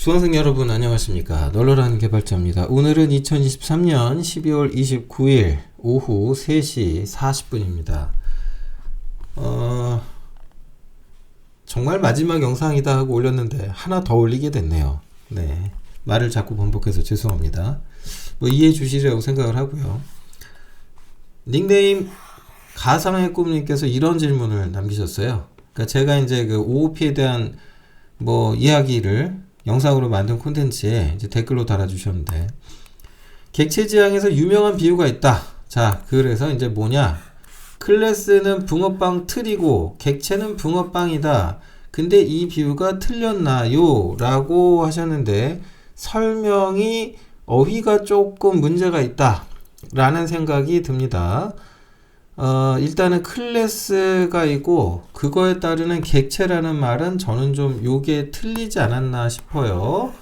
수강생 여러분 안녕하십니까. 널널한 개발자입니다. 오늘은 2023년 12월 29일 오후 3시 40분입니다. 정말 마지막 영상이다 하고 올렸는데 하나 더 올리게 됐네요. 네, 말을 자꾸 반복해서 죄송합니다. 뭐 이해해 주시리라고 생각을 하고요. 닉네임 가상의 꿈님께서 이런 질문을 남기셨어요. 그러니까 제가 이제 그 OOP에 대한 뭐 이야기를 영상으로 만든 콘텐츠에 이제 댓글로 달아주셨는데, 객체 지향에서 유명한 비유가 있다. 자, 그래서 이제 뭐냐? 클래스는 붕어빵 틀이고 객체는 붕어빵이다. 근데 이 비유가 틀렸나요? 라고 하셨는데, 설명이 어휘가 조금 문제가 있다 라는 생각이 듭니다. 일단은 클래스가 있고 그거에 따르는 객체라는 말은 저는 좀 요게 틀리지 않았나 싶어요.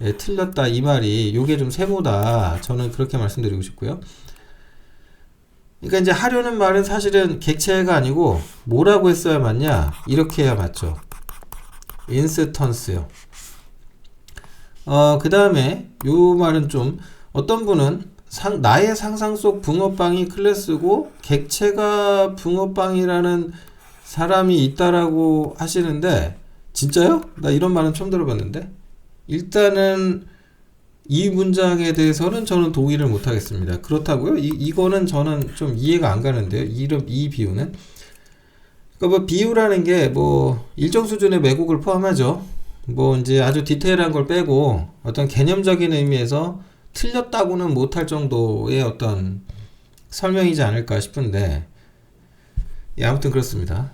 예, 틀렸다 이 말이 요게 좀 세모다, 저는 그렇게 말씀드리고 싶고요. 그러니까 이제 하려는 말은 사실은 객체가 아니고 뭐라고 했어야 맞냐, 이렇게 해야 맞죠. 인스턴스요. 그 다음에 요 말은 좀, 어떤 분은 나의 상상 속 붕어빵이 클래스고 객체가 붕어빵이라는 사람이 있다라고 하시는데, 진짜요? 나 이런 말은 처음 들어봤는데. 일단은 이 문장에 대해서는 저는 동의를 못 하겠습니다. 그렇다고요? 이거는 저는 좀 이해가 안 가는데요. 이 비유는. 그러니까 뭐 비유라는 게 뭐 일정 수준의 왜곡을 포함하죠. 뭐 이제 아주 디테일한 걸 빼고 어떤 개념적인 의미에서 틀렸다고는 못할 정도의 어떤 설명이지 않을까 싶은데, 예, 아무튼 그렇습니다.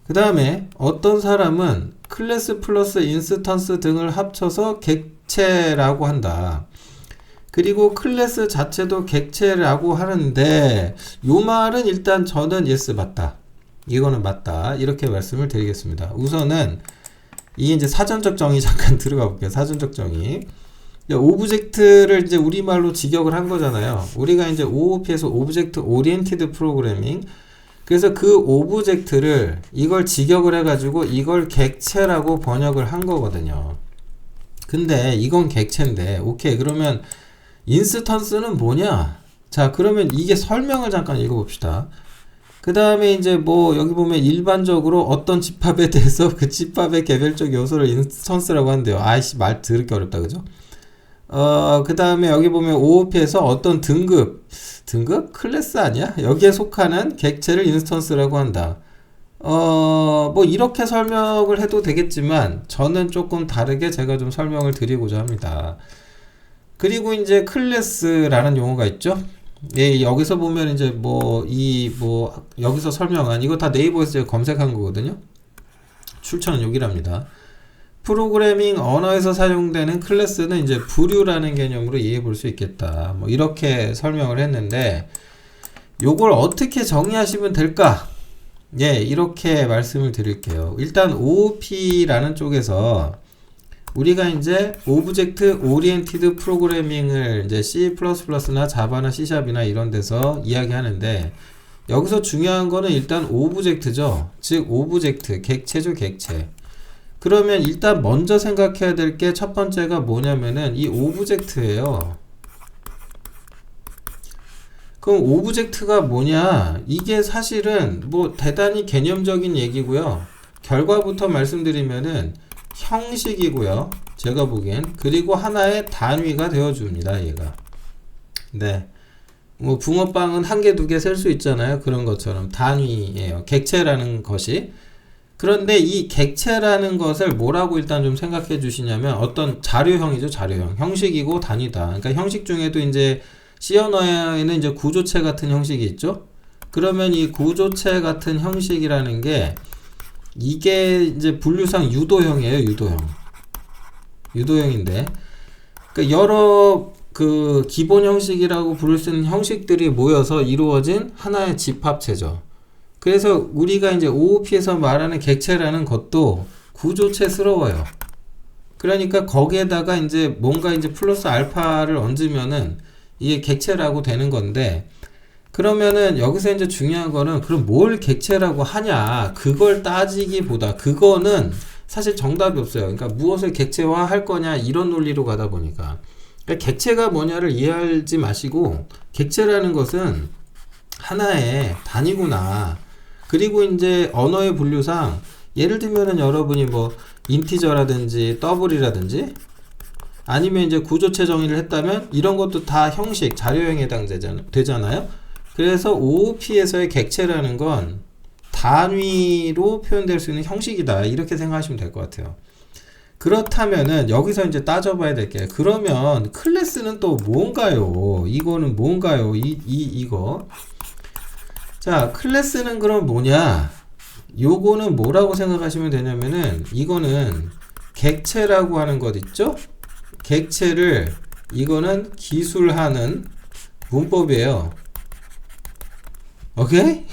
그 다음에 어떤 사람은 클래스 플러스 인스턴스 등을 합쳐서 객체라고 한다. 그리고 클래스 자체도 객체라고 하는데, 요 말은 일단 저는 yes 맞다, 이거는 맞다, 이렇게 말씀을 드리겠습니다. 우선은 이 이제 사전적 정의 잠깐 들어가 볼게요. 사전적 정의. 오브젝트를 이제 우리말로 직역을 한 거잖아요. 우리가 이제 OOP에서 오브젝트 오리엔티드 프로그래밍, 그래서 그 오브젝트를 이걸 직역을 해가지고 이걸 객체라고 번역을 한 거거든요. 근데 이건 객체인데, 오케이, 그러면 인스턴스는 뭐냐? 자, 그러면 이게 설명을 잠깐 읽어봅시다. 그 다음에 이제 뭐 여기 보면 일반적으로 어떤 집합에 대해서 그 집합의 개별적 요소를 인스턴스라고 한대요. 아이씨, 말 들을게 어렵다, 그죠? 그 다음에 여기 보면 OOP에서 어떤 등급? 클래스 아니야? 여기에 속하는 객체를 인스턴스라고 한다. 뭐 이렇게 설명을 해도 되겠지만 저는 조금 다르게 제가 좀 설명을 드리고자 합니다. 그리고 이제 클래스라는 용어가 있죠. 예, 여기서 보면 이제 여기서 설명한, 이거 다 네이버에서 제가 검색한 거거든요. 출처는 여기랍니다. 프로그래밍 언어에서 사용되는 클래스는 이제 부류라는 개념으로 이해해 볼 수 있겠다, 뭐 이렇게 설명을 했는데, 요걸 어떻게 정의하시면 될까? 예, 이렇게 말씀을 드릴게요. 일단 OOP라는 쪽에서 우리가 이제 오브젝트 오리엔티드 프로그래밍을 이제 C++나 자바나 C샵이나 이런 데서 이야기하는데, 여기서 중요한 거는 일단 오브젝트죠. 즉 오브젝트, 객체죠, 객체. 그러면 일단 먼저 생각해야 될 게 첫 번째가 뭐냐면은 이 오브젝트예요. 그럼 오브젝트가 뭐냐? 이게 사실은 뭐 대단히 개념적인 얘기고요. 결과부터 말씀드리면은 형식이고요. 제가 보기엔. 그리고 하나의 단위가 되어줍니다, 얘가. 네. 뭐 붕어빵은 한 개, 두 개 셀 수 있잖아요. 그런 것처럼 단위예요. 객체라는 것이. 그런데 이 객체라는 것을 뭐라고 일단 좀 생각해 주시냐면, 어떤 자료형이죠, 자료형. 형식이고 단위다. 그러니까 형식 중에도 이제 C 언어에는 이제 구조체 같은 형식이 있죠. 그러면 이 구조체 같은 형식이라는 게, 이게 이제 분류상 유도형이에요, 유도형인데, 그러니까 여러 그 기본 형식이라고 부를 수 있는 형식들이 모여서 이루어진 하나의 집합체죠. 그래서 우리가 이제 OOP에서 말하는 객체라는 것도 구조체스러워요. 그러니까 거기에다가 이제 뭔가 이제 플러스 알파를 얹으면은 이게 객체라고 되는 건데, 그러면은 여기서 이제 중요한 거는 그럼 뭘 객체라고 하냐, 그걸 따지기보다, 그거는 사실 정답이 없어요. 그러니까 무엇을 객체화 할 거냐 이런 논리로 가다 보니까 그러니까 객체가 뭐냐를 이해하지 마시고 객체라는 것은 하나의 단위구나. 그리고 이제 언어의 분류상 예를 들면은 여러분이 뭐 인티저라든지 더블이라든지 아니면 이제 구조체 정의를 했다면 이런 것도 다 형식, 자료형에 해당되잖아요. 그래서 OOP에서의 객체라는 건 단위로 표현될 수 있는 형식이다. 이렇게 생각하시면 될 것 같아요. 그렇다면은 여기서 이제 따져봐야 될 게 그러면 클래스는 또 뭔가요? 이거는 뭔가요? 이거. 자, 클래스는 그럼 뭐냐? 요거는 뭐라고 생각하시면 되냐면은 이거는 객체라고 하는 것 있죠? 객체를 이거는 기술하는 문법이에요. 오케이?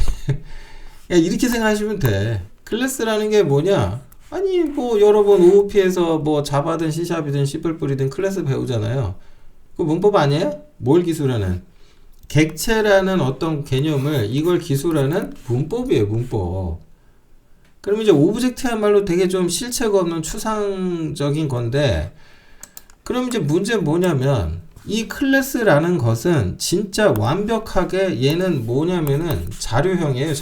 이렇게 생각하시면 돼. 클래스라는 게 뭐냐? 아니 뭐 여러 번 OOP에서 뭐 자바든 C샵이든 C++이든 클래스 배우잖아요. 그 문법 아니에요? 뭘 기술하는? 객체라는 어떤 개념을 이걸 기술하는 문법이에요. 문법. 그럼 이제 오브젝트야말로 되게 좀 실체가 없는 추상적인 건데 그럼 이제 문제는 뭐냐면 이 클래스라는 것은 진짜 완벽하게 얘는 뭐냐면은 자료형이에요.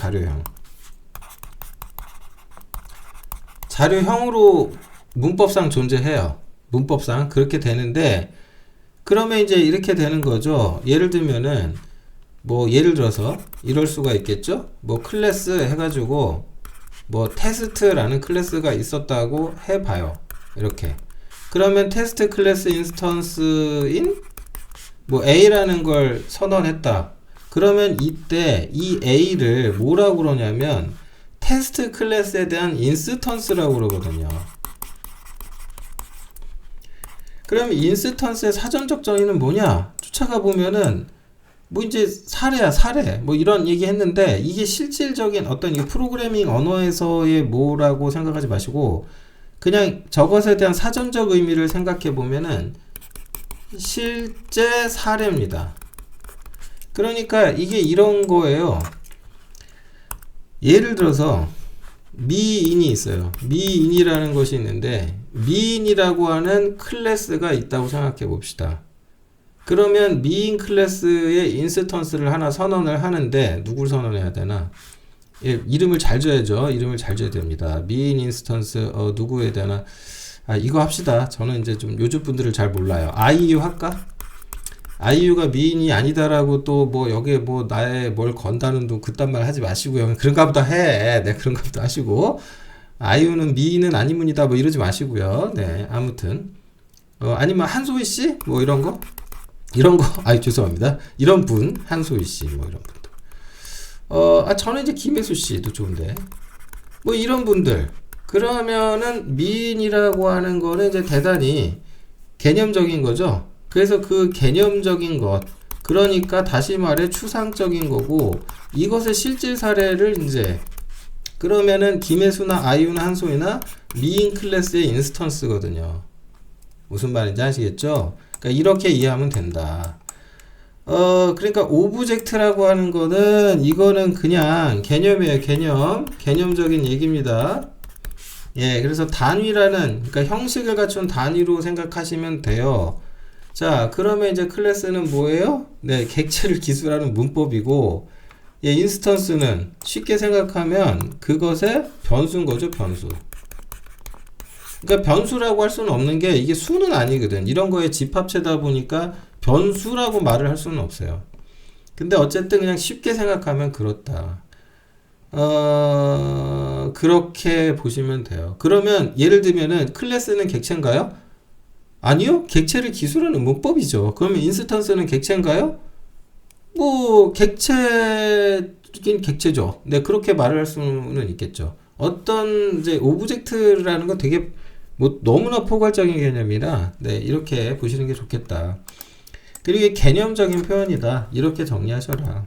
자료형으로 문법상 존재해요. 문법상 그렇게 되는데 그러면 이제 이렇게 되는 거죠. 예를 들면은 뭐 예를 들어서 이럴 수가 있겠죠. 뭐 클래스 해가지고 뭐 테스트라는 클래스가 있었다고 해봐요. 이렇게 그러면 테스트 클래스 인스턴스인 뭐 A라는 걸 선언했다. 그러면 이때 이 A를 뭐라고 그러냐면 테스트 클래스에 대한 인스턴스라고 그러거든요. 그럼 인스턴스의 사전적 정의는 뭐냐? 쫓아가 보면은 뭐 이제 사례 뭐 이런 얘기 했는데 이게 실질적인 어떤 이 프로그래밍 언어에서의 뭐라고 생각하지 마시고 그냥 저것에 대한 사전적 의미를 생각해 보면은 실제 사례입니다. 그러니까 이게 이런 거예요. 예를 들어서 미인이 있어요. 미인이라는 것이 있는데 미인이라고 하는 클래스가 있다고 생각해 봅시다. 그러면 미인 클래스의 인스턴스를 하나 선언을 하는데 누굴 선언해야 되나? 예, 이름을 잘 줘야죠. 이름을 잘 줘야 됩니다. 미인 인스턴스 누구에 대나? 이거 합시다. 저는 이제 좀 요즘 분들을 잘 몰라요. 아이유 할까? 아이유가 미인이 아니다라고 또 뭐 여기에 뭐 나의 뭘 건다는 둥 그딴 말 하지 마시고요. 그런가 보다 해. 네, 그런가 보다 하시고. 아이유는 미인은 아니문이다 뭐 이러지 마시고요. 네, 아무튼 아니면 한소희 씨? 뭐 이런 거? 죄송합니다. 이런 분, 한소희 씨, 뭐 이런 분들. 저는 이제 김혜수 씨도 좋은데. 뭐 이런 분들. 그러면은 미인이라고 하는 거는 이제 대단히 개념적인 거죠. 그래서 그 개념적인 것, 그러니까 다시 말해 추상적인 거고, 이것의 실질 사례를 이제, 그러면은 김혜수나 아이유나 한소희나 미인 클래스의 인스턴스거든요. 무슨 말인지 아시겠죠? 그러니까 이렇게 이해하면 된다. 그러니까 오브젝트라고 하는 거는 이거는 그냥 개념이에요. 개념적인 얘기입니다. 예, 그래서 단위라는 그러니까 형식을 갖춘 단위로 생각하시면 돼요. 자, 그러면 이제 클래스는 뭐예요? 네, 객체를 기술하는 문법이고, 예, 인스턴스는 쉽게 생각하면 그것의 변수인 거죠, 변수. 그러니까 변수라고 할 수는 없는 게 이게 수는 아니거든. 이런 거에 집합체다 보니까 변수라고 말을 할 수는 없어요. 근데 어쨌든 그냥 쉽게 생각하면 그렇다. 그렇게 보시면 돼요. 그러면 예를 들면은 클래스는 객체인가요? 아니요. 객체를 기술하는 문법이죠. 그러면 인스턴스는 객체인가요? 뭐 객체긴 객체죠. 네, 그렇게 말을 할 수는 있겠죠. 어떤 이제 오브젝트라는 건 되게 뭐 너무나 포괄적인 개념이라 네, 이렇게 보시는 게 좋겠다. 그리고 이게 개념적인 표현이다. 이렇게 정리하셔라.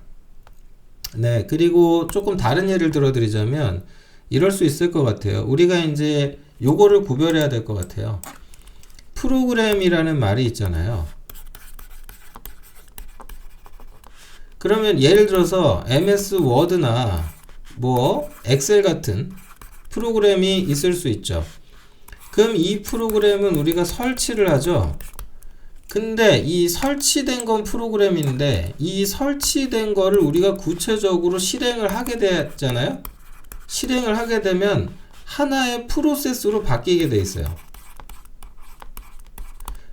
네, 그리고 조금 다른 예를 들어드리자면 이럴 수 있을 것 같아요. 우리가 이제 요거를 구별해야 될 것 같아요. 프로그램이라는 말이 있잖아요. 그러면 예를 들어서 MS 워드나 뭐 엑셀 같은 프로그램이 있을 수 있죠. 그럼 이 프로그램은 우리가 설치를 하죠. 근데 이 설치된 건 프로그램인데 이 설치된 거를 우리가 구체적으로 실행을 하게 되잖아요. 실행을 하게 되면 하나의 프로세스로 바뀌게 돼 있어요.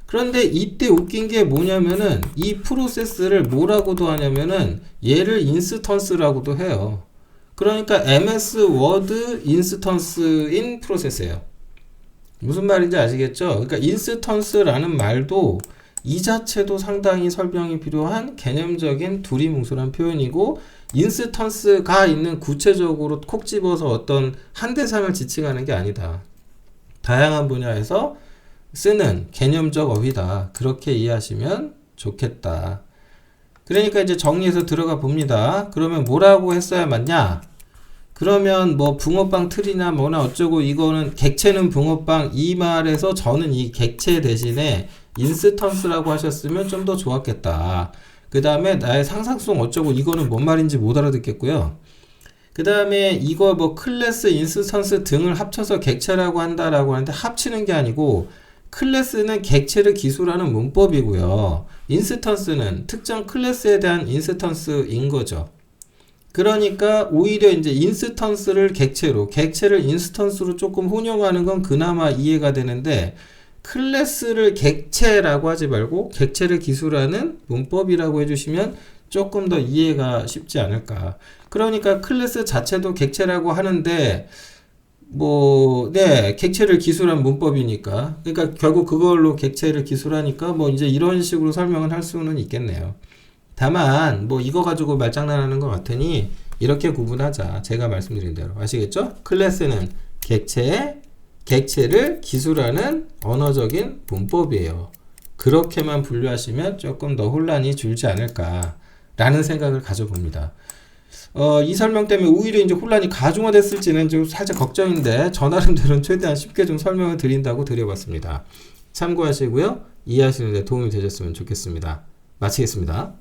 그런데 이때 웃긴 게 뭐냐면은 이 프로세스를 뭐라고도 하냐면은 얘를 인스턴스라고도 해요. 그러니까 MS 워드 인스턴스인 프로세스예요. 무슨 말인지 아시겠죠? 그러니까 인스턴스라는 말도 이 자체도 상당히 설명이 필요한 개념적인 두리뭉술한 표현이고, 인스턴스가 있는 구체적으로 콕 집어서 어떤 한 대상을 지칭하는 게 아니다. 다양한 분야에서 쓰는 개념적 어휘다. 그렇게 이해하시면 좋겠다. 그러니까 이제 정리해서 들어가 봅니다. 그러면 뭐라고 했어야 맞냐? 그러면 뭐 붕어빵 틀이나 뭐나 어쩌고, 이거는 객체는 붕어빵, 이 말에서 저는 이 객체 대신에 인스턴스라고 하셨으면 좀 더 좋았겠다. 그 다음에 나의 상상성 어쩌고, 이거는 뭔 말인지 못 알아듣겠고요. 그 다음에 이거 뭐 클래스, 인스턴스 등을 합쳐서 객체라고 한다라고 하는데, 합치는 게 아니고 클래스는 객체를 기술하는 문법이고요. 인스턴스는 특정 클래스에 대한 인스턴스인 거죠. 그러니까 오히려 이제 인스턴스를 객체를 인스턴스로 조금 혼용하는 건 그나마 이해가 되는데, 클래스를 객체라고 하지 말고 객체를 기술하는 문법이라고 해주시면 조금 더 이해가 쉽지 않을까. 그러니까 클래스 자체도 객체라고 하는데 객체를 기술한 문법이니까, 그러니까 결국 그걸로 객체를 기술하니까 뭐 이제 이런 식으로 설명을 할 수는 있겠네요. 다만 뭐 이거 가지고 말장난하는 것 같으니 이렇게 구분하자. 제가 말씀드린 대로 아시겠죠? 클래스는 객체를 기술하는 언어적인 문법이에요. 그렇게만 분류하시면 조금 더 혼란이 줄지 않을까 라는 생각을 가져봅니다. 이 설명 때문에 오히려 이제 혼란이 가중화됐을지는 좀 살짝 걱정인데, 저 나름대로는 최대한 쉽게 좀 설명을 드린다고 드려봤습니다. 참고하시고요. 이해하시는 데 도움이 되셨으면 좋겠습니다. 마치겠습니다.